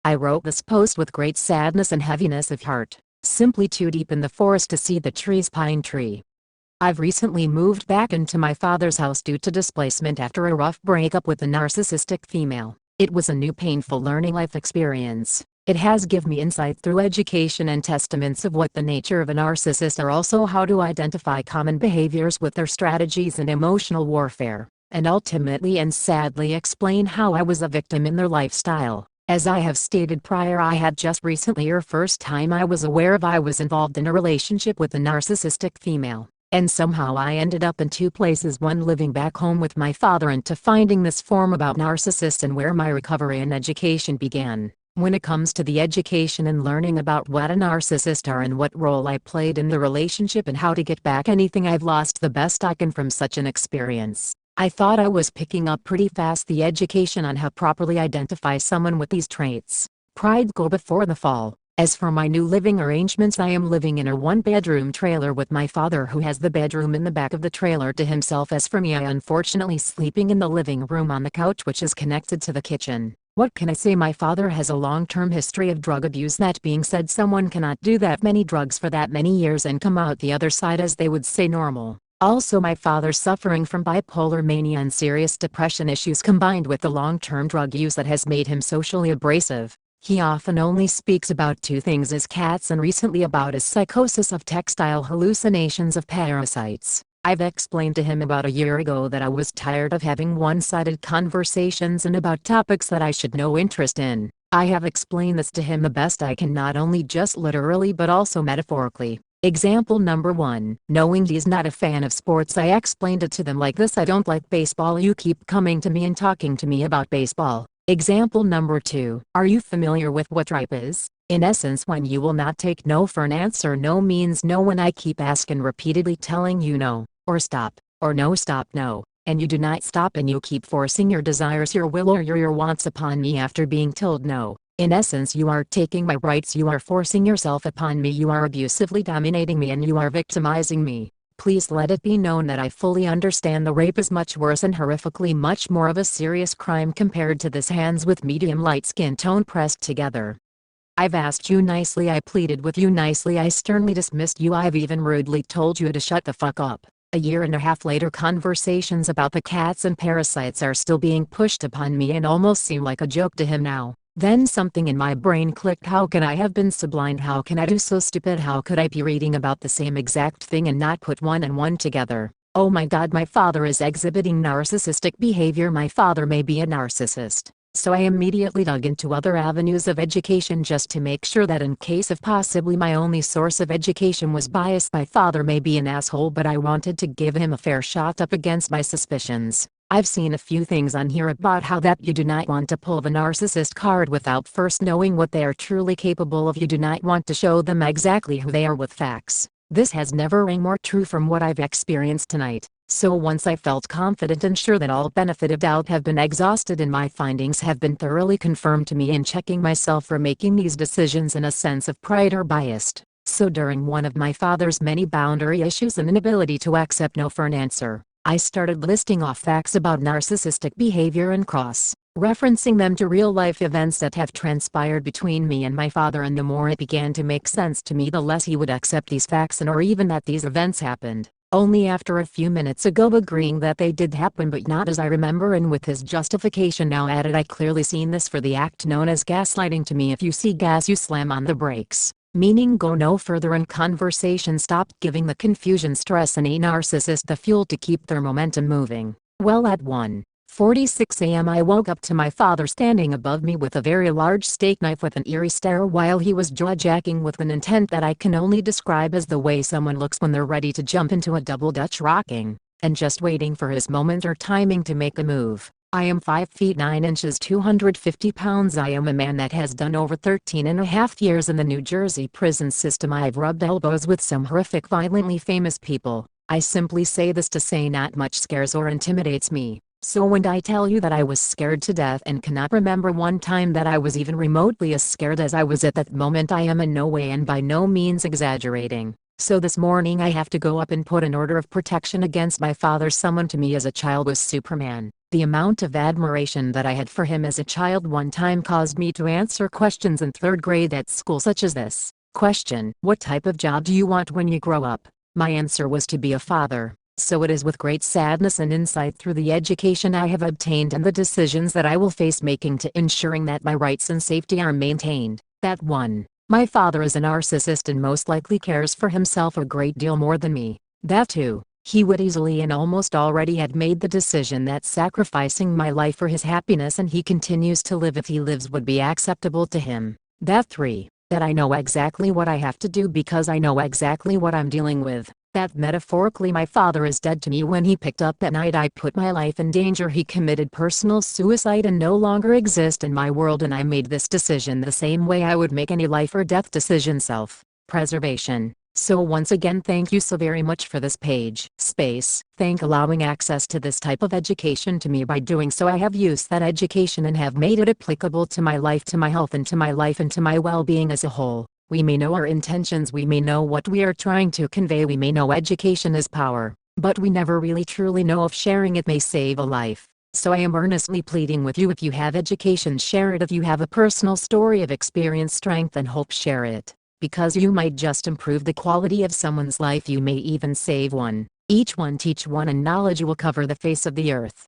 I wrote this post with great sadness and heaviness of heart, simply too deep in the forest to see the trees. Pine tree. I've recently moved back into my father's house due to displacement after a rough breakup with a narcissistic female. It was a new painful learning life experience. It has given me insight through education and testaments of what the nature of a narcissist are, also how to identify common behaviors with their strategies and emotional warfare, and ultimately and sadly explain how I was a victim in their lifestyle. As I have stated prior, I had just recently, or first time I was aware of, I was involved in a relationship with a narcissistic female. And somehow I ended up in two places, one living back home with my father and to finding this form about narcissists, and where my recovery and education began. When it comes to the education and learning about what a narcissist are and what role I played in the relationship and how to get back anything I've lost the best I can from such an experience, I thought I was picking up pretty fast the education on how properly identify someone with these traits. Pride go before the fall. As for my new living arrangements, I am living in a one-bedroom trailer with my father, who has the bedroom in the back of the trailer to himself. As for me, I unfortunately sleeping in the living room on the couch, which is connected to the kitchen. What can I say? My father has a long-term history of drug abuse. That being said, someone cannot do that many drugs for that many years and come out the other side, as they would say, normal. Also, my father suffering from bipolar mania and serious depression issues, combined with the long-term drug use that has made him socially abrasive. He often only speaks about two things: his cats and recently about his psychosis of textile hallucinations of parasites. I've explained to him about a year ago that I was tired of having one-sided conversations and about topics that I should no interest in. I have explained this to him the best I can, not only just literally but also metaphorically. Example number 1. Knowing he's not a fan of sports, I explained it to them like this: I don't like baseball, you keep coming to me and talking to me about baseball. Example number 2. Are you familiar with what ripe is? In essence, when you will not take no for an answer. No means no. When I keep asking, repeatedly telling you no, or stop, or no, stop, no, and you do not stop, and you keep forcing your desires, your will, or your wants upon me after being told no. In essence, you are taking my rights, you are forcing yourself upon me, you are abusively dominating me, and you are victimizing me. Please let it be known that I fully understand the rape is much worse and horrifically much more of a serious crime compared to this hands with medium light skin tone pressed together. I've asked you nicely, I pleaded with you nicely, I sternly dismissed you, I've even rudely told you to shut the fuck up. A year and a half later, conversations about the cats and parasites are still being pushed upon me and almost seem like a joke to him now. Then something in my brain clicked. How can I have been so blind? How can I do so stupid? How could I be reading about the same exact thing and not put one and one together? Oh my god, my father is exhibiting narcissistic behavior. My father may be a narcissist. So I immediately dug into other avenues of education just to make sure that in case of possibly my only source of education was biased, my father may be an asshole, but I wanted to give him a fair shot up against my suspicions. I've seen a few things on here about how that you do not want to pull the narcissist card without first knowing what they are truly capable of. You do not want to show them exactly who they are with facts. This has never rang more true from what I've experienced tonight. So once I felt confident and sure that all benefit of doubt have been exhausted and my findings have been thoroughly confirmed to me in checking myself for making these decisions in a sense of pride or biased. So during one of my father's many boundary issues and inability to accept no for an answer, I started listing off facts about narcissistic behavior and cross-referencing them to real-life events that have transpired between me and my father, and the more it began to make sense to me, the less he would accept these facts and or even that these events happened. Only after a few minutes ago agreeing that they did happen but not as I remember, and with his justification now added, I clearly seen this for the act known as gaslighting. To me, if you see gas you slam on the brakes, meaning go no further in conversation, stopped giving the confusion, stress and a narcissist the fuel to keep their momentum moving. Well, at 1:46 a.m. I woke up to my father standing above me with a very large steak knife with an eerie stare while he was jaw-jacking with an intent that I can only describe as the way someone looks when they're ready to jump into a double Dutch rocking, and just waiting for his moment or timing to make a move. I am 5 feet 9 inches 250 pounds. I am a man that has done over 13.5 years in the New Jersey prison system. I've rubbed elbows with some horrific, violently famous people. I simply say this to say not much scares or intimidates me. So when I tell you that I was scared to death and cannot remember one time that I was even remotely as scared as I was at that moment, I am in no way and by no means exaggerating. So this morning I have to go up and put an order of protection against my father. Someone to me as a child was Superman. The amount of admiration that I had for him as a child one time caused me to answer questions in 3rd grade at school such as this. Question: what type of job do you want when you grow up? My answer was to be a father. So it is with great sadness and insight through the education I have obtained and the decisions that I will face making to ensuring that my rights and safety are maintained, that 1. My father is a narcissist and most likely cares for himself a great deal more than me. That 2. He would easily and almost already had made the decision that sacrificing my life for his happiness and he continues to live if he lives would be acceptable to him. That 3. That I know exactly what I have to do because I know exactly what I'm dealing with. That metaphorically my father is dead to me. When he picked up that night I put my life in danger. He committed personal suicide and no longer exist in my world, and I made this decision the same way I would make any life or death decision: self-preservation. So once again, thank you so very much for this page. Thank allowing access to this type of education to me. By doing so I have used that education and have made it applicable to my life, to my health, and to my life and to my well-being as a whole. We may know our intentions, we may know what we are trying to convey, we may know education is power, but we never really truly know if sharing it may save a life. So I am earnestly pleading with you, if you have education, share it. If you have a personal story of experience, strength and hope, share it. Because you might just improve the quality of someone's life, you may even save one. Each one teach one, and knowledge will cover the face of the earth.